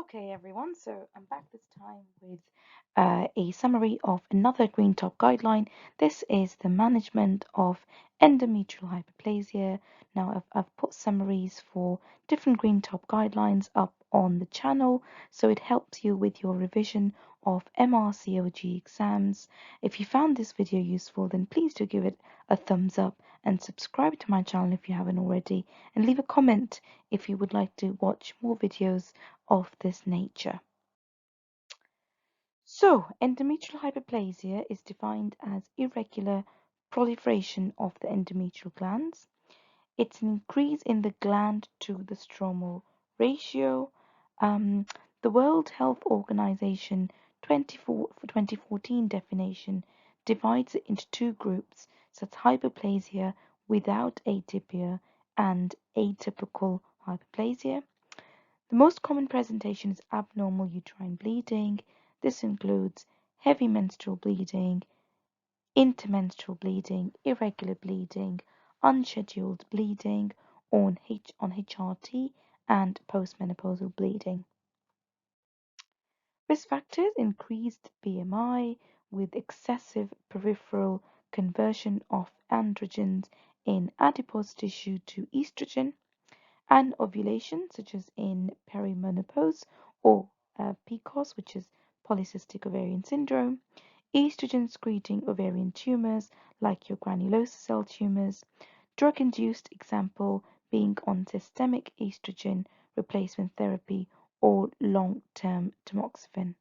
Okay, everyone, so I'm back this time with a summary of another Greentop guideline. This is the management of endometrial hyperplasia. Now, I've put summaries for different Greentop guidelines up on the channel, so it helps you with your revision of MRCOG exams. If you found this video useful, then please do give it a thumbs up and subscribe to my channel if you haven't already, and leave a comment if you would like to watch more videos of this nature. So, endometrial hyperplasia is defined as irregular proliferation of the endometrial glands. It's an increase in the gland to the stromal ratio. The World Health Organization 2014 definition divides it into two groups, such as hyperplasia without atypia and atypical hyperplasia. The most common presentation is abnormal uterine bleeding. This includes heavy menstrual bleeding, intermenstrual bleeding, irregular bleeding, unscheduled bleeding on HRT, and postmenopausal bleeding. Risk factors: increased BMI with excessive peripheral conversion of androgens in adipose tissue to estrogen, and ovulation, such as in perimenopause or PCOS, which is polycystic ovarian syndrome, estrogen secreting ovarian tumors like your granulosa cell tumors, drug-induced example being on systemic estrogen replacement therapy or long-term tamoxifen.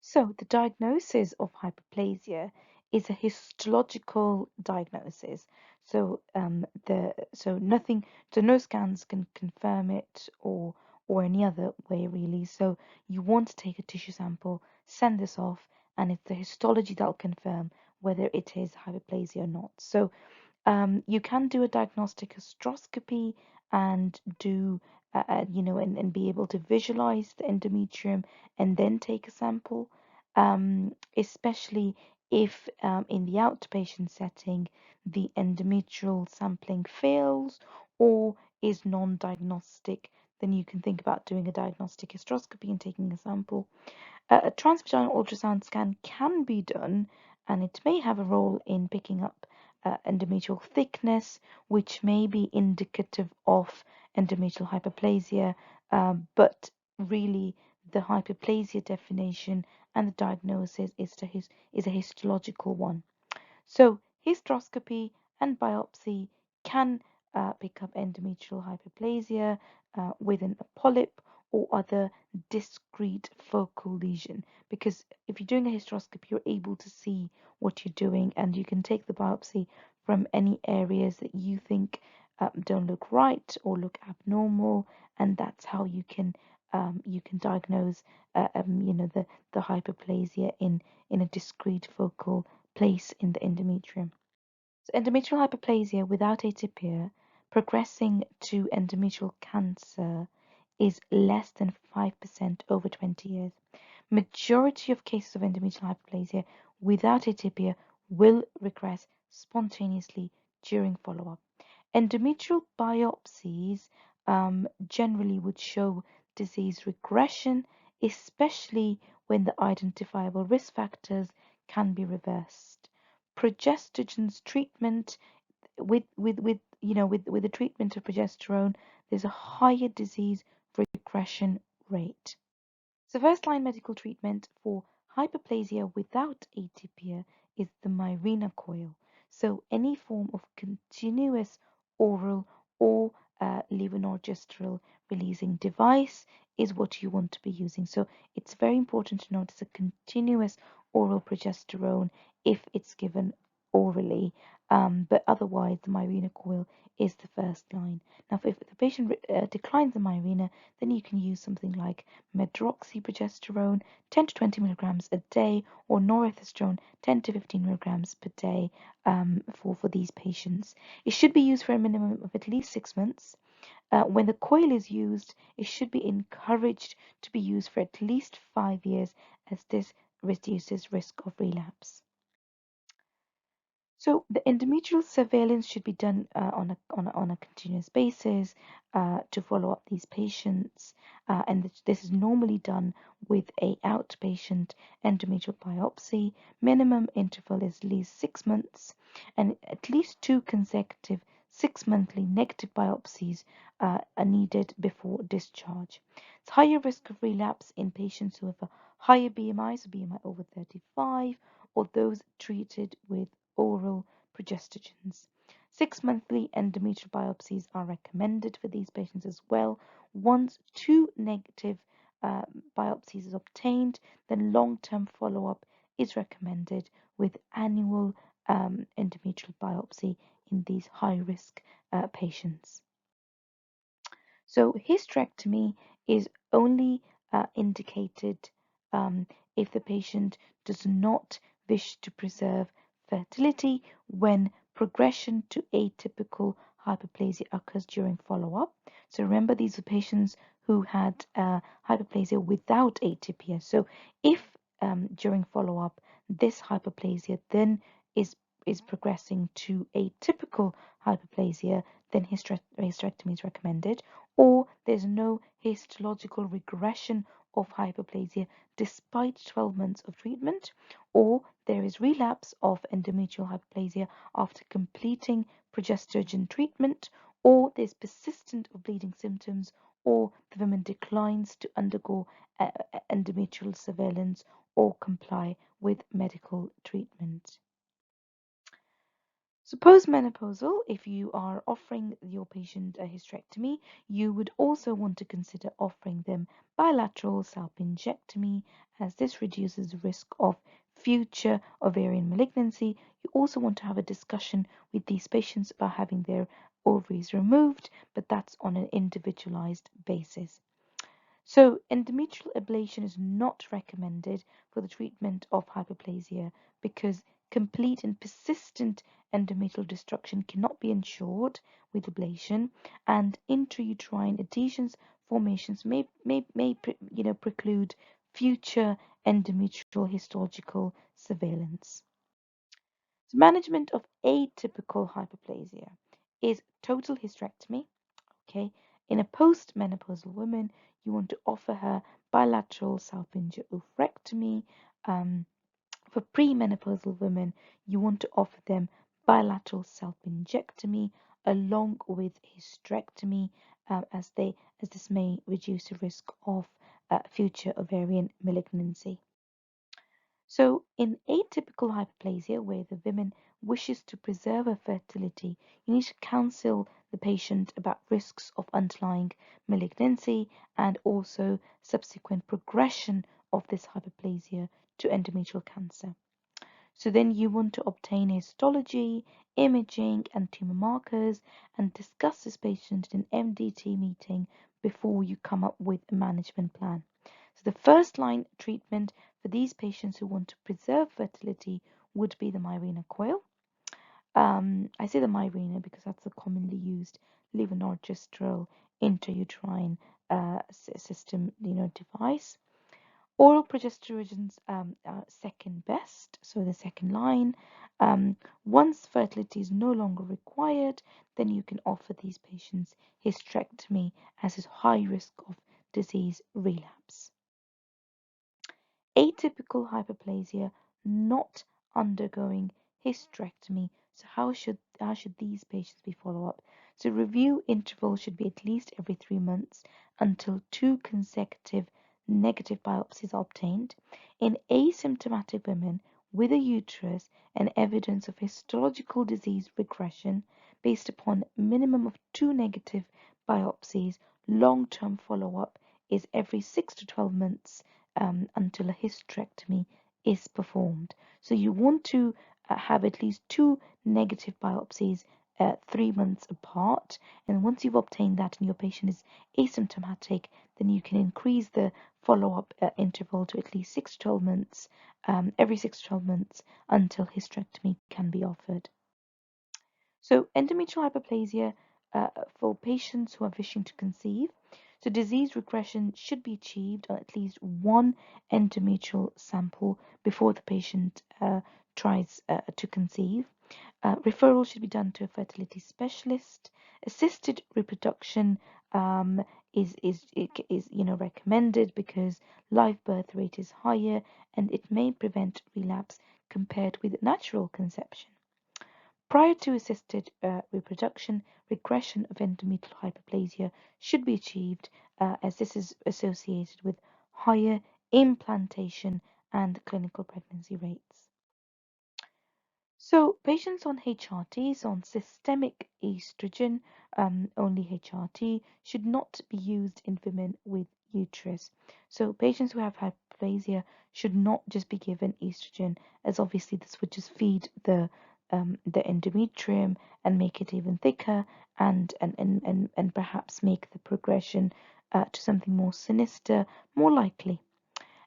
So the diagnosis of hyperplasia is a histological diagnosis. So no scans can confirm it or any other way really. So you want to take a tissue sample, send this off, and it's the histology that'll confirm whether it is hyperplasia or not. So you can do a diagnostic hysteroscopy and do, and be able to visualize the endometrium and then take a sample, especially if in the outpatient setting the endometrial sampling fails or is non-diagnostic, then you can think about doing a diagnostic hysteroscopy and taking a sample. A transvaginal ultrasound scan can be done, and it may have a role in picking up endometrial thickness, which may be indicative of endometrial hyperplasia, but really the hyperplasia definition and the diagnosis is a histological one. So hysteroscopy and biopsy can pick up endometrial hyperplasia within a polyp or other discrete focal lesion, because if you're doing a hysteroscopy, you're able to see what you're doing, and you can take the biopsy from any areas that you think don't look right or look abnormal, and that's how you can diagnose the hyperplasia in a discrete focal place in the endometrium. So endometrial hyperplasia without atypia progressing to endometrial cancer is less than 5% over 20 years. Majority of cases of endometrial hyperplasia without atypia will regress spontaneously during follow-up. Endometrial biopsies generally would show disease regression, especially when the identifiable risk factors can be reversed. Progestogens treatment with the treatment of progesterone, there's a higher disease regression rate. So first line medical treatment for hyperplasia without atypia is the Mirena coil. So any form of continuous oral or levonorgestrel releasing device is what you want to be using. So it's very important to notice a continuous oral progesterone if it's given orally, but otherwise the Mirena coil is the first line. Now, if the patient declines the Mirena, then you can use something like medroxyprogesterone 10 to 20 milligrams a day, or norethisterone 10 to 15 milligrams per day for these patients. It should be used for a minimum of at least 6 months. When the coil is used, it should be encouraged to be used for at least 5 years, as this reduces risk of relapse. So the endometrial surveillance should be done on a continuous basis to follow up these patients, and this is normally done with a outpatient endometrial biopsy. Minimum interval is at least 6 months, and at least 2 consecutive 6 monthly negative biopsies are needed before discharge. It's higher risk of relapse in patients who have a higher BMI, so BMI over 35, or those treated with oral progestogens. 6 monthly endometrial biopsies are recommended for these patients as well. Once 2 negative biopsies is obtained, then long-term follow-up is recommended with annual endometrial biopsy in these high-risk patients. So hysterectomy is only indicated if the patient does not wish to preserve fertility when progression to atypical hyperplasia occurs during follow-up. So remember, these are patients who had hyperplasia without atypia. So if during follow-up this hyperplasia then is progressing to atypical hyperplasia, then hysterectomy is recommended, or there's no histological regression of hyperplasia despite 12 months of treatment, or there is relapse of endometrial hyperplasia after completing progestogen treatment, or there's persistent of bleeding symptoms, or the woman declines to undergo endometrial surveillance or comply with medical treatment. So postmenopausal, if you are offering your patient a hysterectomy, you would also want to consider offering them bilateral salpingectomy, as this reduces the risk of future ovarian malignancy. You also want to have a discussion with these patients about having their ovaries removed, but that's on an individualized basis. So endometrial ablation is not recommended for the treatment of hyperplasia because complete and persistent endometrial destruction cannot be ensured with ablation, and intrauterine adhesions formations may preclude future endometrial histological surveillance. So management of atypical hyperplasia is total hysterectomy. Okay, in a postmenopausal woman, you want to offer her bilateral salpingo oophorectomy. For premenopausal women, you want to offer them bilateral salpingectomy along with hysterectomy, as this may reduce the risk of future ovarian malignancy. So in atypical hyperplasia, where the woman wishes to preserve her fertility, you need to counsel the patient about risks of underlying malignancy and also subsequent progression of this hyperplasia to endometrial cancer. So then you want to obtain histology, imaging, and tumor markers and discuss this patient in an MDT meeting before you come up with a management plan. So the first line treatment for these patients who want to preserve fertility would be the Mirena coil. I say the Mirena because that's the commonly used levonorgestrel intrauterine system, device. Oral progesterogens are second best, so the second line. Once fertility is no longer required, then you can offer these patients hysterectomy as is high risk of disease relapse. Atypical hyperplasia not undergoing hysterectomy. So how should these patients be followed up? So review interval should be at least every 3 months until 2 consecutive negative biopsies are obtained. In asymptomatic women with a uterus and evidence of histological disease regression based upon minimum of 2 negative biopsies, long-term follow-up is every 6 to 12 months until a hysterectomy is performed. So you want to have at least 2 negative biopsies 3 months apart, and once you've obtained that and your patient is asymptomatic, then you can increase the follow-up interval to at least 6 to 12 months, every 6 to 12 months until hysterectomy can be offered. So endometrial hyperplasia for patients who are wishing to conceive. So disease regression should be achieved on at least 1 endometrial sample before the patient tries to conceive. Referral should be done to a fertility specialist. Assisted reproduction um, is recommended because live birth rate is higher and it may prevent relapse compared with natural conception. Prior to assisted reproduction, regression of endometrial hyperplasia should be achieved as this is associated with higher implantation and clinical pregnancy rates. So patients on HRT, on systemic estrogen, only HRT, should not be used in women with uterus. So patients who have hyperplasia should not just be given estrogen, as obviously this would just feed the endometrium and make it even thicker, and perhaps make the progression to something more sinister more likely.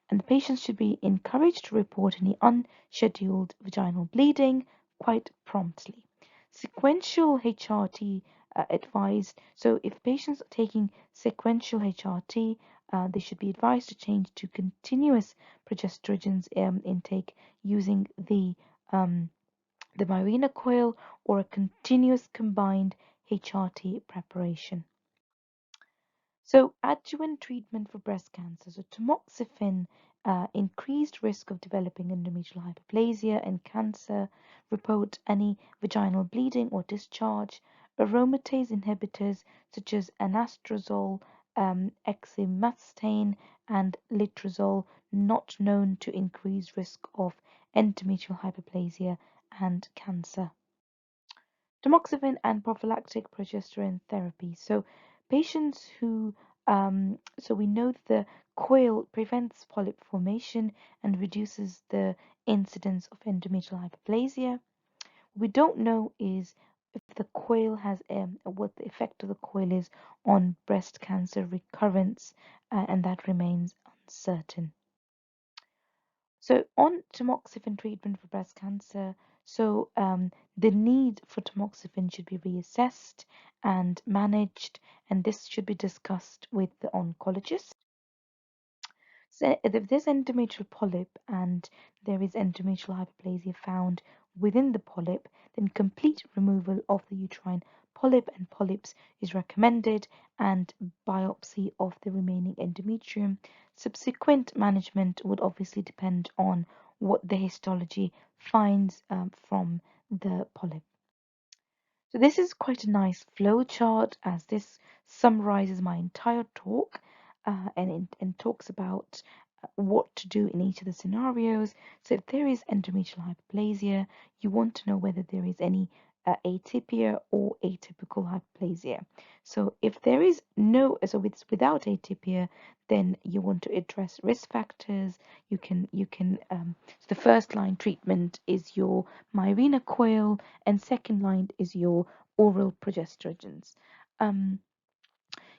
And the patients should be encouraged to report any unscheduled vaginal bleeding quite promptly. Sequential HRT advised. So if patients are taking sequential HRT, they should be advised to change to continuous progestogens intake using the Mirena coil or a continuous combined HRT preparation. So adjuvant treatment for breast cancer. So tamoxifen increased risk of developing endometrial hyperplasia and cancer, report any vaginal bleeding or discharge. Aromatase inhibitors such as anastrozole, exemestane, and letrozole not known to increase risk of endometrial hyperplasia and cancer. Tamoxifen and prophylactic progesterone therapy. So patients who so we know that the coil prevents polyp formation and reduces the incidence of endometrial hyperplasia. What we don't know is if the coil has what the effect of the coil is on breast cancer recurrence, and that remains uncertain. So on tamoxifen treatment for breast cancer, so the need for tamoxifen should be reassessed and managed, and this should be discussed with the oncologist. So if there's endometrial polyp and there is endometrial hyperplasia found within the polyp, then complete removal of the uterine polyp and polyps is recommended, and biopsy of the remaining endometrium. Subsequent management would obviously depend on what the histology finds from the polyp. So this is quite a nice flow chart as this summarizes my entire talk and talks about what to do in each of the scenarios. So if there is endometrial hyperplasia, you want to know whether there is any atypia or atypical hyperplasia. So if there is so it's without atypia, then you want to address risk factors. So the first line treatment is your Mirena coil, and second line is your oral progestogens.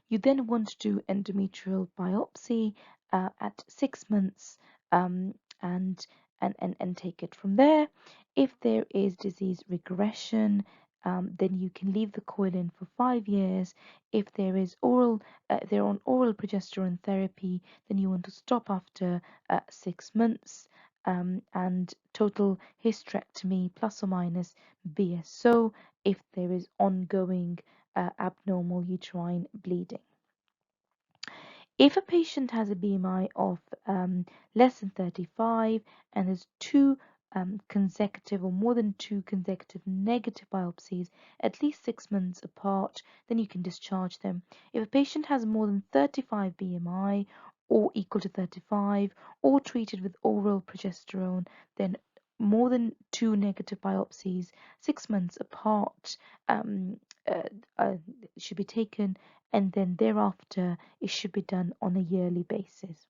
You then want to do endometrial biopsy at 6 months, um, and, and take it from there. If there is disease regression, then you can leave the coil in for 5 years. If there is they're on oral progesterone therapy, then you want to stop after 6 months. And total hysterectomy plus or minus BSO if there is ongoing abnormal uterine bleeding. If a patient has a BMI of less than 35 and has two consecutive or more than two consecutive negative biopsies at least 6 months apart, then you can discharge them. If a patient has more than 35 BMI or equal to 35 or treated with oral progesterone, then more than two negative biopsies 6 months apart uh, uh, should be taken, and then thereafter it should be done on a yearly basis.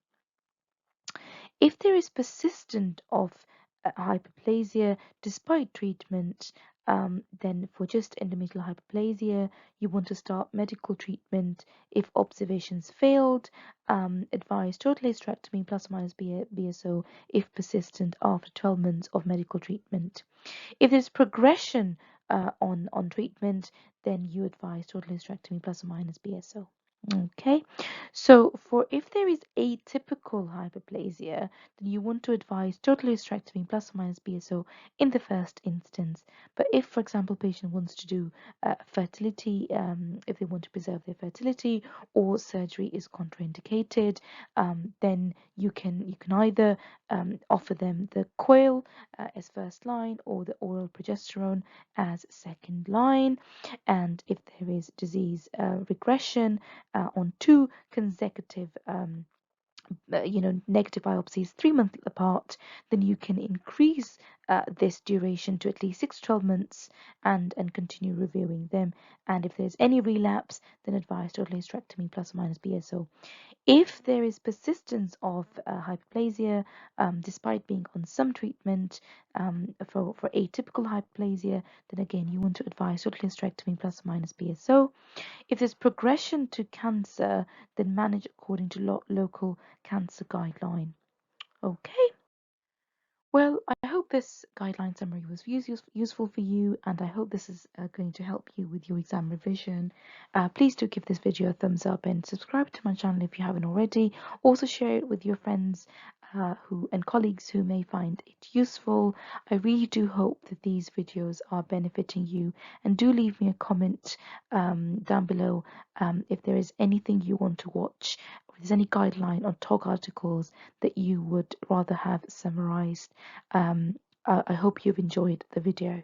If there is persistent of hyperplasia despite treatment, then for just endometrial hyperplasia, you want to start medical treatment. If observations failed, advise total hysterectomy plus or minus BSO if persistent after 12 months of medical treatment. If there's progression on treatment, then you advise total hysterectomy plus or minus BSO. Okay, so for if there is atypical hyperplasia, then you want to advise total hysterectomy plus or minus BSO in the first instance. But if, for example, patient wants to do fertility, if they want to preserve their fertility, or surgery is contraindicated, then you can either offer them the coil as first line or the oral progesterone as second line. And if there is disease regression on two consecutive negative biopsies 3 months apart, then you can increase this duration to at least 6 to 12 months and continue reviewing them. And if there's any relapse, then advise total hysterectomy plus or minus BSO. If there is persistence of hyperplasia, despite being on some treatment for atypical hyperplasia, then again you want to advise total hysterectomy plus or minus BSO. If there's progression to cancer, then manage according to local cancer guideline. Okay. Well, I hope this guideline summary was useful for you, and I hope this is going to help you with your exam revision. Please do give this video a thumbs up and subscribe to my channel if you haven't already. Also share it with your friends and colleagues who may find it useful. I really do hope that these videos are benefiting you, and do leave me a comment down below if there is anything you want to watch, or if there's any guideline or talk articles that you would rather have summarized. I hope you've enjoyed the video.